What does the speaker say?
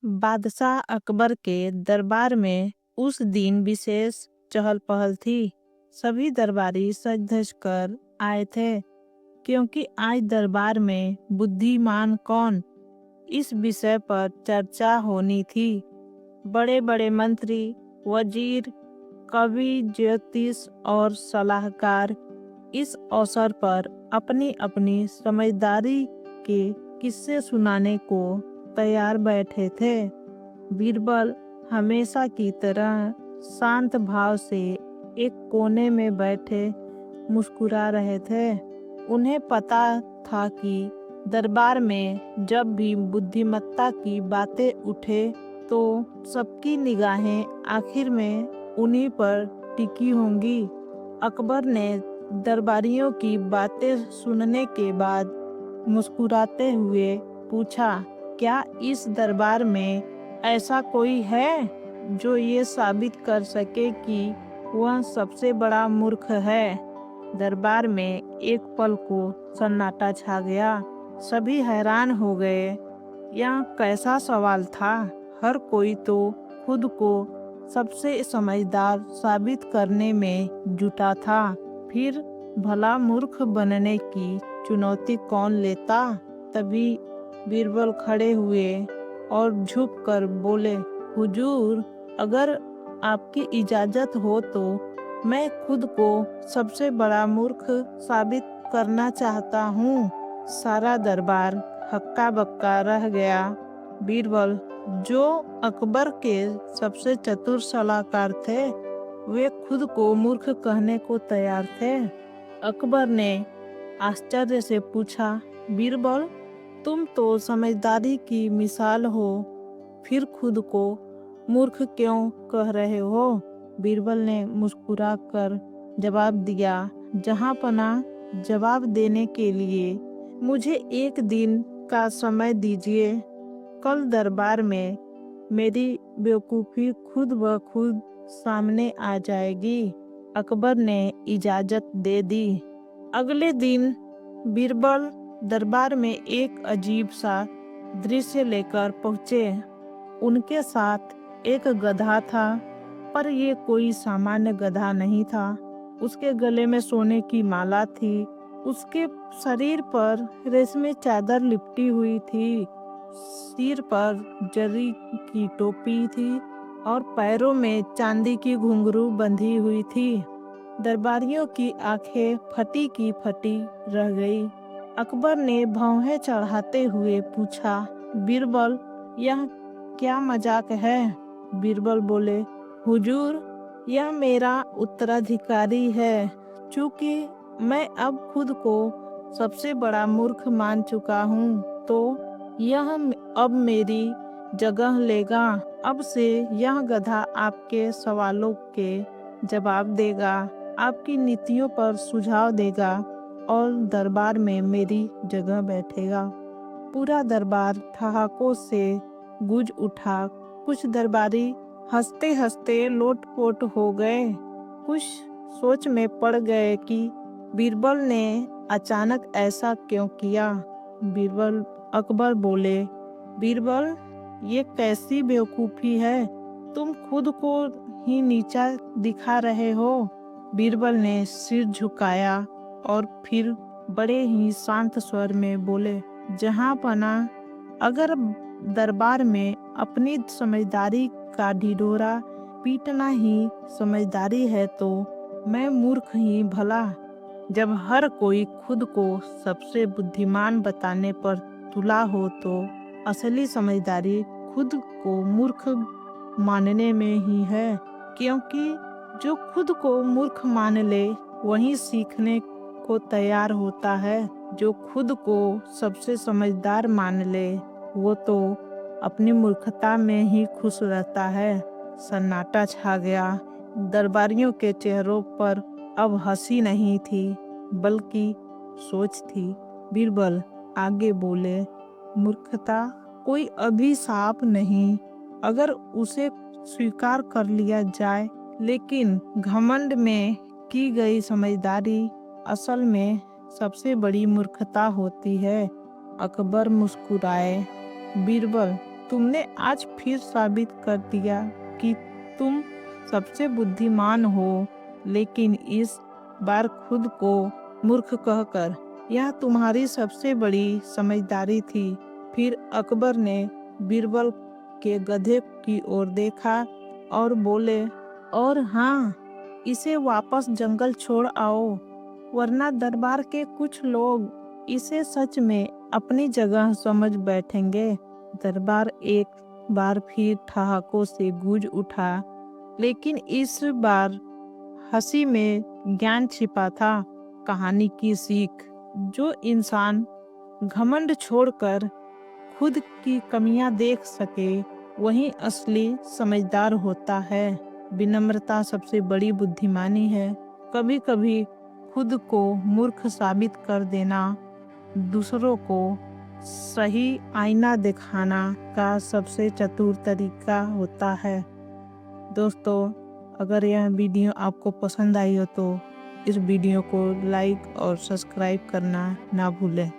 बादशाह अकबर के दरबार में उस दिन विशेष चहल पहल थी। सभी दरबारी सज धज कर आए थे, क्योंकि आज दरबार में बुद्धिमान कौन, इस विषय पर चर्चा होनी थी। बड़े बड़े मंत्री, वजीर, कवि, ज्योतिष और सलाहकार इस अवसर पर अपनी अपनी समझदारी के किस्से सुनाने को तैयार बैठे थे। बीरबल हमेशा की तरह शांत भाव से एक कोने में बैठे मुस्कुरा रहे थे। उन्हें पता था कि दरबार में जब भी बुद्धिमत्ता की बातें उठे तो सबकी निगाहें आखिर में उन्हीं पर टिकी होंगी। अकबर ने दरबारियों की बातें सुनने के बाद मुस्कुराते हुए पूछा, क्या इस दरबार में ऐसा कोई है जो ये साबित कर सके कि वह सबसे बड़ा मूर्ख है? दरबार में एक पल को सन्नाटा छा गया। सभी हैरान हो गए। यह कैसा सवाल था? हर कोई तो खुद को सबसे समझदार साबित करने में जुटा था। फिर भला मूर्ख बनने की चुनौती कौन लेता? तभी बीरबल खड़े हुए और झुक कर बोले, हुजूर, अगर आपकी इजाजत हो तो मैं खुद को सबसे बड़ा मूर्ख साबित करना चाहता हूँ। सारा दरबार हक्का बक्का रह गया। बीरबल, जो अकबर के सबसे चतुर सलाहकार थे, वे खुद को मूर्ख कहने को तैयार थे। अकबर ने आश्चर्य से पूछा, बीरबल, तुम तो समझदारी की मिसाल हो, फिर खुद को मूर्ख क्यों कह रहे हो? बीरबल ने मुस्कुरा कर जवाब दिया, जहांपना, जवाब देने के लिए मुझे एक दिन का समय दीजिए। कल दरबार में मेरी बेवकूफ़ी खुद ब खुद सामने आ जाएगी। अकबर ने इजाज़त दे दी। अगले दिन बीरबल दरबार में एक अजीब सा दृश्य लेकर पहुँचे। उनके साथ एक गधा था, पर ये कोई सामान्य गधा नहीं था। उसके गले में सोने की माला थी, उसके शरीर पर रेशमी चादर लिपटी हुई थी, सिर पर जरी की टोपी थी और पैरों में चांदी की घुंघरू बंधी हुई थी। दरबारियों की आंखें फटी की फटी रह गई। अकबर ने भौहें चढ़ाते हुए पूछा, बीरबल, यह क्या मजाक है? बीरबल बोले, हुजूर, यह मेरा उत्तराधिकारी है। चूंकि मैं अब खुद को सबसे बड़ा मूर्ख मान चुका हूँ, तो यह अब मेरी जगह लेगा। अब से यह गधा आपके सवालों के जवाब देगा, आपकी नीतियों पर सुझाव देगा और दरबार में मेरी जगह बैठेगा। पूरा दरबार ठहाकों से गूंज उठा। कुछ दरबारी हंसते हंसते लोटपोट हो गए। कुछ सोच में पड़ गए कि बीरबल ने अचानक ऐसा क्यों किया। अकबर बोले, बीरबल, ये कैसी बेवकूफ़ी है? तुम खुद को ही नीचा दिखा रहे हो। बीरबल ने सिर झुकाया और फिर बड़े ही शांत स्वर में बोले, जहांपना, अगर दरबार में अपनी समझदारी का ढिढोरा पीटना ही समझदारी है तो मैं मूर्ख ही भला। जब हर कोई खुद को सबसे बुद्धिमान बताने पर तुला हो तो असली समझदारी खुद को मूर्ख मानने में ही है, क्योंकि जो खुद को मूर्ख मान ले वही सीखने को तैयार होता है। जो खुद को सबसे समझदार मान ले वो तो अपनी मूर्खता में ही खुश रहता है। सन्नाटा छा गया। दरबारियों के चेहरों पर अब हंसी नहीं थी, बल्कि सोच थी। बीरबल आगे बोले, मूर्खता कोई अभिशाप नहीं, अगर उसे स्वीकार कर लिया जाए, लेकिन घमंड में की गई समझदारी असल में सबसे बड़ी मूर्खता होती है। अकबर मुस्कुराए, बीरबल, तुमने आज फिर साबित कर दिया कि तुम सबसे बुद्धिमान हो, लेकिन इस बार खुद को मूर्ख कहकर। यह तुम्हारी सबसे बड़ी समझदारी थी। फिर अकबर ने बीरबल के गधे की ओर देखा और बोले, और हाँ, इसे वापस जंगल छोड़ आओ, वरना दरबार के कुछ लोग इसे सच में अपनी जगह समझ बैठेंगे। दरबार एक बार फिर ठहाकों से गूंज उठा, लेकिन इस बार हंसी में ज्ञान छिपा था। कहानी की सीख, जो इंसान घमंड छोड़कर खुद की कमियां देख सके, वही असली समझदार होता है। विनम्रता सबसे बड़ी बुद्धिमानी है। कभी कभी खुद को मूर्ख साबित कर देना दूसरों को सही आईना दिखाना का सबसे चतुर तरीका होता है। दोस्तों, अगर यह वीडियो आपको पसंद आई हो तो इस वीडियो को लाइक और सब्सक्राइब करना ना भूलें।